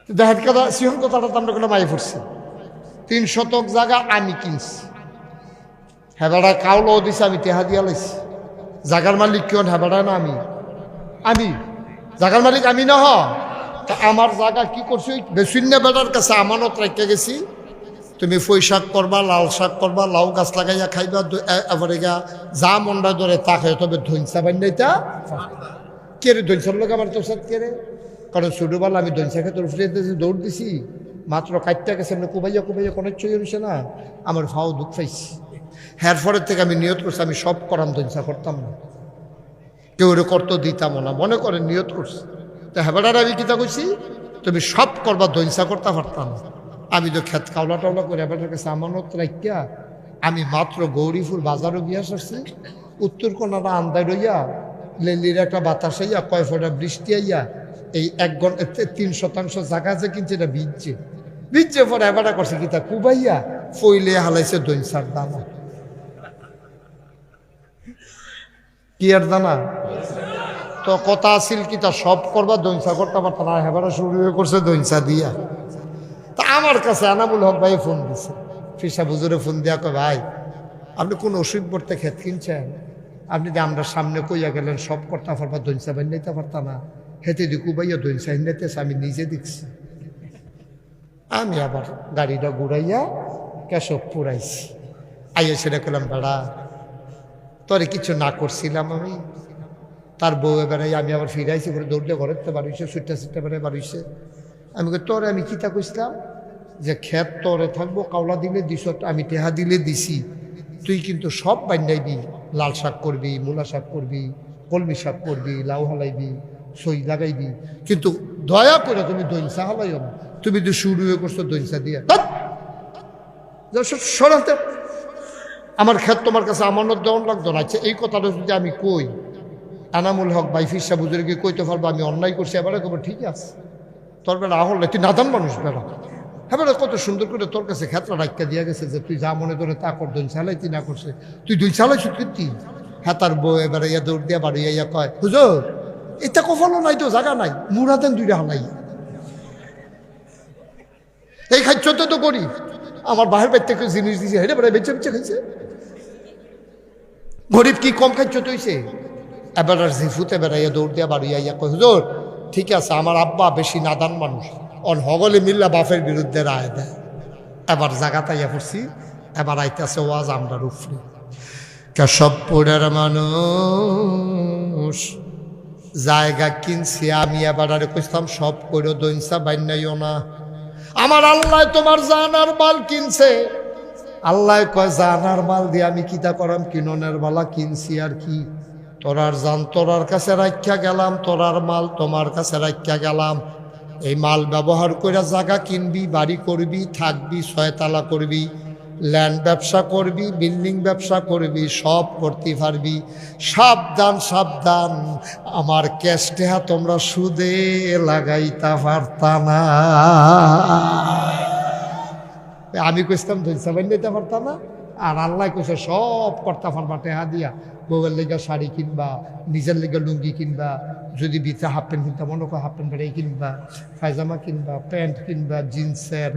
দেখেন কথা সিহন কথাটা তো আমরা কোনো মাই পড়ছি 3 শতক জায়গা আমি কিনছি, হেবাটা কাউলো দিছে, আমি টেহা দিয়া লাইছি। জাগার মালিক কেউ হেবাটা না আমি জাগার মালিক আমি না তা আমার জায়গা কি করছি বেশিন্য বেটার কাছে আমানত রেখে গেছি, তুমি ফই শাক করবা, লাল শাক করবা, লাউ গাছ লাগাইয়া খাইবা, এবারে গা যা মন্ডা ধরে তা খাই, তবে ধৈনসা বান্যাইতা কে রে ধৈনসার লোক আমার তোর সাথে কে রে, কারণ ছোটবেলা আমি ধৈনসা খেতে উঠে দৌড় দিছি, মাত্র কাটটা গেছে এমনি কুবাইয়া কোনো চই হইছে না, আমার ফাও দুঃখ পাইছি। হ্যার ফলের থেকে আমি নিয়ত করছি আমি সব করাম, ধৈনসা করতাম না, কেউ রে করতো দিতাম না, মনে করেন নিয়ত করছি। তো হেবাটার আমি কিতা কইছি তুমি সব করবা, ধৈনসা করতে পারতাম না। আমি তো খেত কাউলা টাউলা করে হেবাটার কাছে আমানত রাখিয়া আমি মাত্র গৌরীপুর বাজারও গিয়া আসছি, উত্তর কোনাটা আন্দায় রইয়া লেলির একটা বাতাস হইয়া কয় ফোঁটা বৃষ্টি আইয়া এই 1 ঘন্টা 3 শতাংশ জায়গা যে কিনছে এটা ভিজছে পরে হেবাটা করছে কিতা কুবাইয়া ফইলে হালাইছে ধৈনসার দানা। কি আর দানা তো কথা আসিল কি তা সব করবা, ধৈনসা করতে পারত না, হেবারা শুরু করছে ধৈনসা দিয়া। তা আমার কাছে এনামুল হক ভাই ফোন দিছে, ফিসা বুজুরে ফোন দিয়া কয় ভাই আপনি কোন অসুখ পড়তে ক্ষেত কিনছেন, আপনি যে আমরা সামনে কইয়া গেলেন সব করতে পারবা, ধৈনসা বান্যাইতে পারতা না, হেতে দিকু ভাইয়া ধৈনসা হিন্দাইতেছে, আমি নিজে দেখছি। আমি আবার গাড়িটা ঘুরাইয়া কেশব পুরাইছি, আইয়া সেটা করলাম বেড়া তোরে কিছু না করছিলাম আমি, তার বউ বেড়াই আমি আবার ফিরাইছি করে দৌড়লে ঘরের তো বাড়িছে, সুটটা বেড়ে বাড়িছে। আমি তোরে আমি কিতা কইছিলাম যে ক্ষেত তোরে থাকবো, কাউলা দিলে দিস, আমি টেহা দিলে দিছি, তুই কিন্তু সব বান্যাইবি, লাল শাক করবি, মূলা শাক করবি, কলমি শাক করবি, লাউ হালাইবি, সই লাগাইবি, কিন্তু দয়া করে তুমি ধৈনসা হালাইও না, তুমি তো শুরু হয়ে করছো ধৈনসা দিয়া সরাতে। আমার ক্ষেত তোমার কাছে আমানত দেওয়ান লাগতো না। আচ্ছা এই কথাটা যদি আমি কই এনামুল হক ভাই ফিসা বুজুর্গে কইতে পারবো আমি অন্যায় করছি, এবারে কবে ঠিক আছে তোর বেলা আহল তুই নাদান মানুষ বেড়া, হ্যাঁ বেড়া কত সুন্দর করে তোর কাছে ক্ষেত্র রাখা দিয়া গেছে যে তুই যা মনে করে তা কর, দৈন চালাই তুই না করছে, তুই দুই চালাই সত্যি। হ্যাঁ তার বউ এবারে ইয়া দৌড় দিয়া বাড়ি ইয়া কয় হুজুর এটা কখনো নাই তো জায়গা নাই, মুরাদেন 2টা হালাই এই খাইতে তো করি, আমার বাহির বাইর থেকে জিনিস দিছে হেঁটে বেড়ায় বেঁচে খাইছে, গরিব কি কম খাইতে হইছে। এবার জিফুতে বেড়াইয়া দৌড় দিয়া বাড়ি আইয়া কয় হুজুর ঠিক আছে আমার আব্বা বেশি নাদান মানুষ, অন হগলে মিল্লা বাপের বিরুদ্ধে রায় দেয়। এবার জায়গাতে আইয়া পড়ছি, এবার আইতেছে ওয়াজ আমরা রুফরি কেশবপুরের মানুষ জায়গা কিনছি, আমি এবার আরে কইতাম সব করে দৈনসা বান্যাইও না, আমার আল্লাহ তোমার জানার মাল কিনছে। আল্লাহ কয় জানার মাল দিয়ে আমি কিতা করাম, কিননের বালা কিনছি আর কি, তোরার জান তোরার কাছে রাখিয়া গেলাম, তোরার মাল তোমার কাছে রাখিয়া গেলাম, এই মাল ব্যবহার করে জায়গা কিনবি, বাড়ি করবি, থাকবি, 6 তালা করবি, ল্যান্ড ব্যবসা করবি, বিল্ডিং ব্যবসা করবি, সব করতে পারবি। সাবধান সাবধান আমার ক্যাশ টেহা তোমরা সুদে লাগাইতে পারতা না। আমি কইতাম ধৈর্য বান্যাইতে পারতাম না, আর আল্লাহ কইছে সব করতে পারবা টেহা দিয়া, বউয়ের লেগে শাড়ি কিনবা, নিজের লেগে লুঙ্গি কিনবা, যদি ভিতরে হাফ প্যান্ট কিনতে মনে করো হাফ প্যান্ট বেড়াই কিনবা, পায়জামা কিনবা, প্যান্ট কিনবা, জিন্সের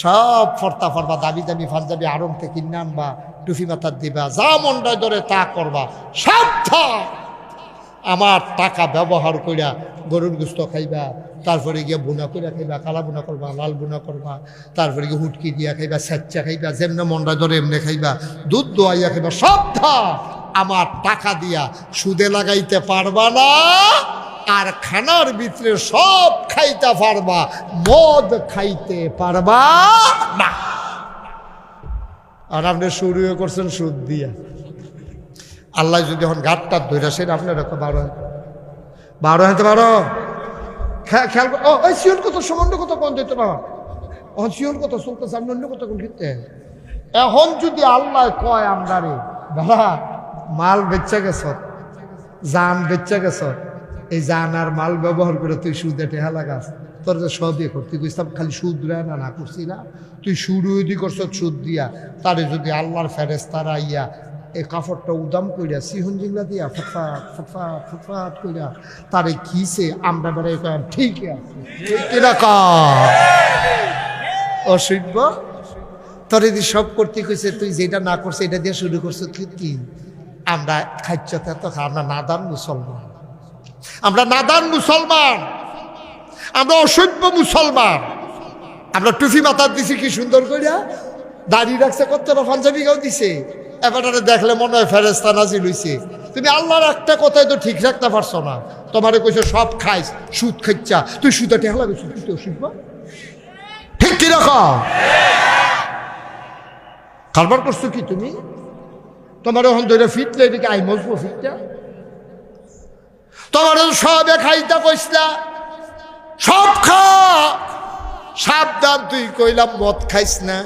সব ফর্তা ফরবা, দামি দামি পাঞ্জাবি আড়ং থেকে কিনে আনবা, টুফি মাথার দিবা, যা মনটায় ধরে তা করবা। সাবধান আমার টাকা ব্যবহার কইরা গরুর গোস্ত খাইবা, তারপরে গিয়ে বুনা করে খাইবা, কালা বুনা করবা, লাল বুনা করবা, তারপরে গিয়ে হুটকি দিয়া খাইবা, স্যাচ্চা খাইবা, যেমনে মনটা ধরে এমনি খাইবা, দুধ দোয়াইয়া খাইবা। সাবধান আমার টাকা দিয়া সুদে লাগাইতে পারবা না, আর খানার ভিতরে সব খাইতে পারবা, মদ খাইতে পারবা না। আর আপনি শুরু করছেন সুদ দিয়া। আল্লাহ যদি এখন ঘাটটা ধরে আসেন আপনার 12 হাতে 12 খেয়াল ওই শিওর কত সম্বন্ধ কত কোন দিত না, শিওর কত চলতেছে, আপনি অন্য কত কোন খেতে। এখন যদি আল্লাহ কয় আমরা রে বাবা মাল বেচা গেছ, জান বেচা গেছ, এই জান আর মাল ব্যবহার করে তুই সুদে টেহা লাগাস, তোর যে সবই করতে কইতাম খালি সুদ রে না করছি না, তুই শুরু করছ সুদ দিয়া, তারে যদি আল্লাহর ফেরেশতারা আইয়া এই কাপড়টা উদাম কইরা সিহন জিংলা দিয়া ফুটফাট ফুটফাট ফুটফাট কইরা তারে কিসে আমরা বেড়াই কয়েন ঠিকই আছে কিরকম অসভ্য। তোর যদি সব করতে কইছে তুই যেটা না করছে এটা দিয়ে শুরু করছো কি? আমরা খাচ্ছতে তো আমরা নাদান মুসলমান, আমরা নাদান মুসলমান, আমরা অসভ্য মুসলমান। আমরা টুপি মাথার দিছি কি সুন্দর করিয়া, দাড়ি রাখছে কতটা, পাঞ্জাবি গাও দিছে, এবারে দেখলে মনে হয় ফেরেস্তা নাজিল হইছে। তুমি আল্লাহর একটা কথাই তো ঠিক রাখতে পারছো না। তোমারে কইছে সব খাইস, সুদ খাইছা, তুই সুদা টেহা লাগাইছ, তুই তো অসভ্য। ঠিক কিরকম কারবার করছো কি তুমি? তোমার এখন ধরে ফিটলে এদিকে আই মজবো ফিটটা, তোমার সবে খাইতা কইসলা সব খা, সাবধান তুই কইলাম মদ খাইস না।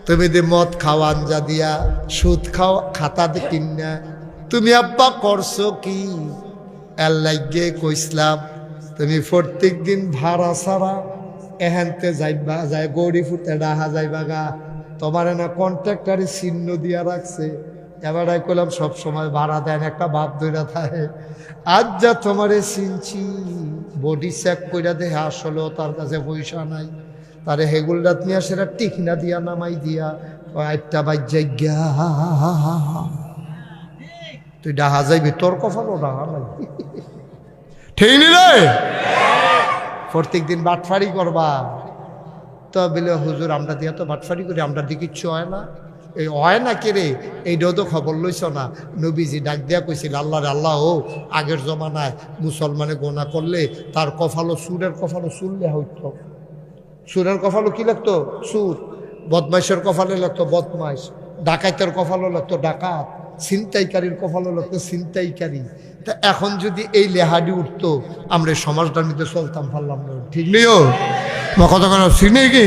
তুমি যে মদ খাওয়া আঞ্জা দিয়া, সুদ খাও খাতা কিন না, তুমি আব্বা করছো কি? এর লাগে কইসলাম তুমি প্রত্যেক দিন ভাড়া ছাড়া এহেনতে যাইবা, যাই গৌরী ফুটে ডাহা যাইবা গা। তোমার না কন্ট্রাক্টারে চিহ্ন দিয়া রাখছে, এবার কইলাম সব সময় ভাড়া দেন, একটা বাপ ধইরা থাকে। আজ যা তোমারে চিনছি, বডি চেক কইরা দেখে আসলেও তার কাছে পয়সা নাই, তারে হেগুলরাত নিয়ে সেটা টিকনা দিয়া নামাই দিয়া একটা বাজ্যাই গা, তুই ডাহা যাইবি, তোর কপালও ডাহা নাই। ঠিক নিলে প্রত্যেক দিন বাটফারি করবা। তো বলে হুজুর আমরা দিয়া তো বাটফারি করি, আমরা দিয়ে কিচ্ছু হয় না। এই হয় না কে রে, এইটাও তো খবর লইছ না। নবীজি ডাক দিয়া কইছিল আল্লাহরে, আল্লাহ ও আগের জমানায় মুসলমানে গোনা করলে তার কপালও সুরের কপালও সুর লেহা হইত। সুরের কপালও কি লাগতো? সুর। বদমাইশের কপালে লাগতো বদমাইশ, ডাকাইতের কপালও লাগতো ডাকাত, ছিনতাইকারীর কপালও লাগতো ছিনতাইকারী। তা এখন যদি এই লেহাডি উঠতো, আমরা সমাজটার মধ্যে চলতাম পারলাম না। ঠিক নেইও কথা কেন চিনে কি?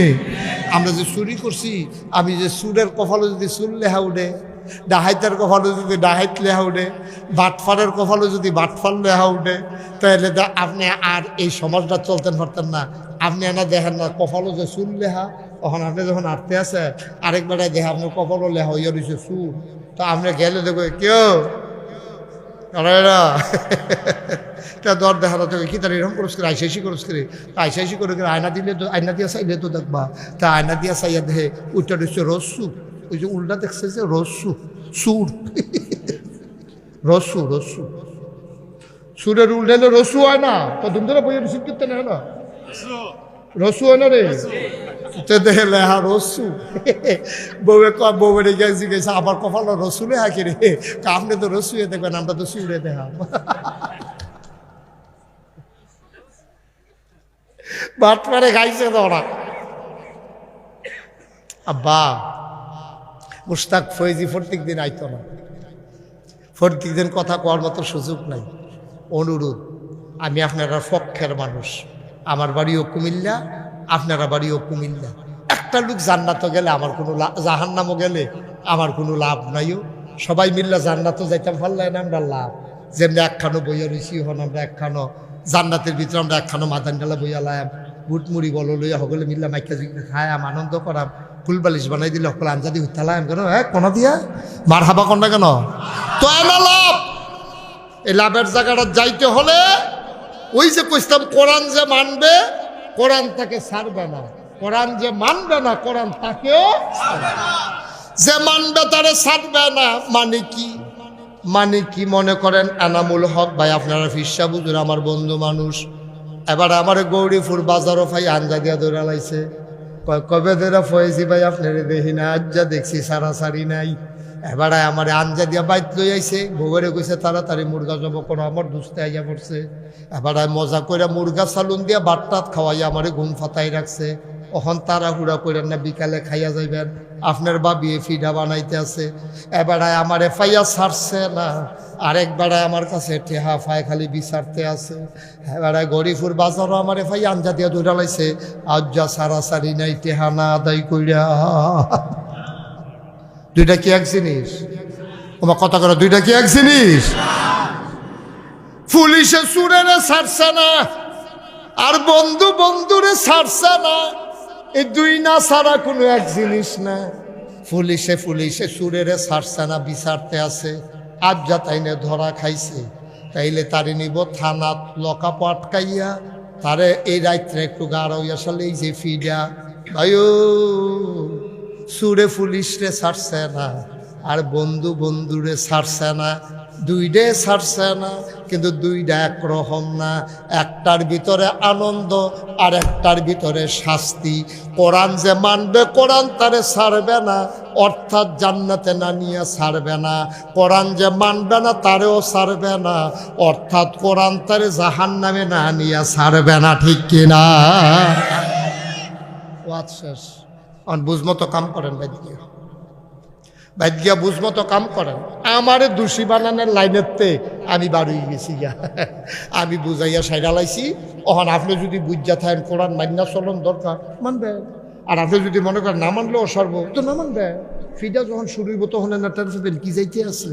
আমরা যে চুরি করছি, আমি যে সুরের কপালে যদি সুর লেহা উঠে, ডাহাইতের কপালে যদি ডাহাইত লেহা উঠে, বাটফারের কপালে যদি বাটফার লেহা উঠে, তাহলে আপনি আর এই সমাজটা চলতেন পারতেন না। আপনি এনা দেখেন না কপালও যে সুর লেহা, তখন আপনি যখন আটতে আছে আরেকবার দেখে আপনার কপালও লেহা হইয়া রয়েছে সুর। তো আপনি গেলে দেখো কেউ দর দেখা তোকে কি তার এরকম করস করে আইসাইসি করস করে, আইসাইসি করে আয়না দিলে তো, আয়না দিয়া চাইলে তো দেখবা, তা আয়না দিয়া চাইয়া দেখে ওইটা রয়েছে রসু, ওই যে উল্টা দেখছে যে রসু, সুর, রসু রসু, সুরের উল্টাইলে রসু হয় না। তো ধুমধুরা বইয়ের রিসিভ করতে নেয় না, রসু হয় না রে, দেখে লেহা রসু। বউয়ে বউরে গেছি গেছে আবার কপাল রসুলে হাঁকি রে, আপনি তো রসুয়ে দেখবেন, আমরা তো সুরে দেখাম। বাট মারে গাইছে তো ওরা। আব্বা মুশতাক ফৈজি প্রত্যেক দিন আইতো না, প্রত্যেক দিন কথা কওয়ার মতো সুযোগ নাই। অনুরোধ, আমি আপনারা পক্ষের মানুষ, আমার বাড়িও কুমিল্লা, আপনারা বাড়িও কুমিল্লা। একটা লোক জান্নাতও গেলে আমার কোনো জাহান্নামও গেলে আমার কোনো লাভ নাইও। সবাই মিল্লা জান্নাতও যাইতাম পারলাই না আমরা লাভ। যেমনি একখানো বইয়া রয়েছি, হন আমরা একখানো জান্নাতের ভিতরে আমরা একখানো মাদানডালা বইয়া লাম, বুটমুড়ি বলো লইয়া সকলে মিল্লা মাইকা খায়াম, আনন্দ করাম, ফুলবালিশ বানাই দিলে সকলে আঞ্জাদি হুতালাম কেন, হ্যাঁ কোনা দিয়া মার হাবা কন্যা কেন? তো এনা লাভ। এই লাভের জায়গাটা যাইতে হলে ওই যে কইতাম কোরআন যে মানবে, কোরআন তাকে ছাড়বে না, কোরআন যে মানবে না, কোরআন তাকেও যে মানবে তারে ছাড়বে না। মানে কি? মানে কি মনে করেন? এনামুল হক ভাই, আপনারা ফিরসা বুঝুন, আমার বন্ধু মানুষ। এবার আমার গৌরীপুর বাজারও ভাই আঞ্জা দিয়া ধরে লাইছে, কবে ধরে ফয়েছি ভাই আপনার দেখি না, আজ যা দেখছি সারাসারি নাই। এবার আমার আঞ্জা দিয়া বাইত লই আইছে, বউরে কইছে তাড়াতাড়ি মুরগা জব করো, আমার দুস্তে আইয়া পড়ছে। এবার মজা করে মুরগা সালুন দিয়া বাটটাত খাওয়াইয়া আমারে ঘুম ফাতাই রাখছে। ওখান তাড়াহুড়া করেন না, বিকালে খাইয়া যাইবেন, আপনার বাবি ফিডা বানাইতে আছে। এবার আমারে ফাইয়া ছাড়ছে না, আরেকবার আমার কাছে টেহা ফায় খালি বিচারতে আছে। এবার গরিপুর বাজারও আমারে ফাই আঞ্জা দিয়া দৌড়া লাইছে, আজ যা সারাসারি নাই, টেহা না আদায় কইরা। দুইটা কি এক জিনিস? তোমার কথা করো, দুইটা কি এক জিনিস? পুলিশে চুরেরে ছাড়ছে না, আর বন্ধু বন্ধুরে ছাড়ছে না। এই দুই না ছাড়া কোনো এক জিনিস না। পুলিশে সুরেরে ছাড়ছে না, বিচারতে আছে। আজ যা তাইনে ধরা খাইছে, তাইলে তারে নিব থানাত লকাপ আটকাইয়া, তারে এই রাত্রে একটু গাড় হইয়া সালে এই যে ফিডা ভাইও সুরে পুলিশরে ছাড়ছে না, আর বন্ধুরে ছাড়ছে না, দুইডে ছাড়ছে না, কিন্তু দুইটা একরকম না। একটার ভিতরে আনন্দ আর একটার ভিতরে শাস্তি। কোরআন যে মানবে কোরআন তারে ছাড়বে না, অর্থাৎ জান্নাতে না নিয়ে ছাড়বে না। কোরআন যে মানবে না তারেও ছাড়বে না, অর্থাৎ কোরআন তারে জাহান্নামে না নিয়ে ছাড়বে না। ঠিক কিনা? ওয়াজ শেষ। বুঝমতো কাম করেন বাইদিয়া বুঝমতো কাম করেন। আমারে দোষী বানানোর লাইনেরতে আমি বাড়ি গেছি গা, আমি বুঝাইয়া সাইডা লাইছি। ওখান আপনি যদি বুঝা থাকেন কোরআন মান্না চলন দরকার মানবে, আর আপনি যদি মনে করেন না মানলেও সর্ব তো না মানবে। ফিডা যখন শুরু হইব তখন না টেনশন কি যাইতে আছে।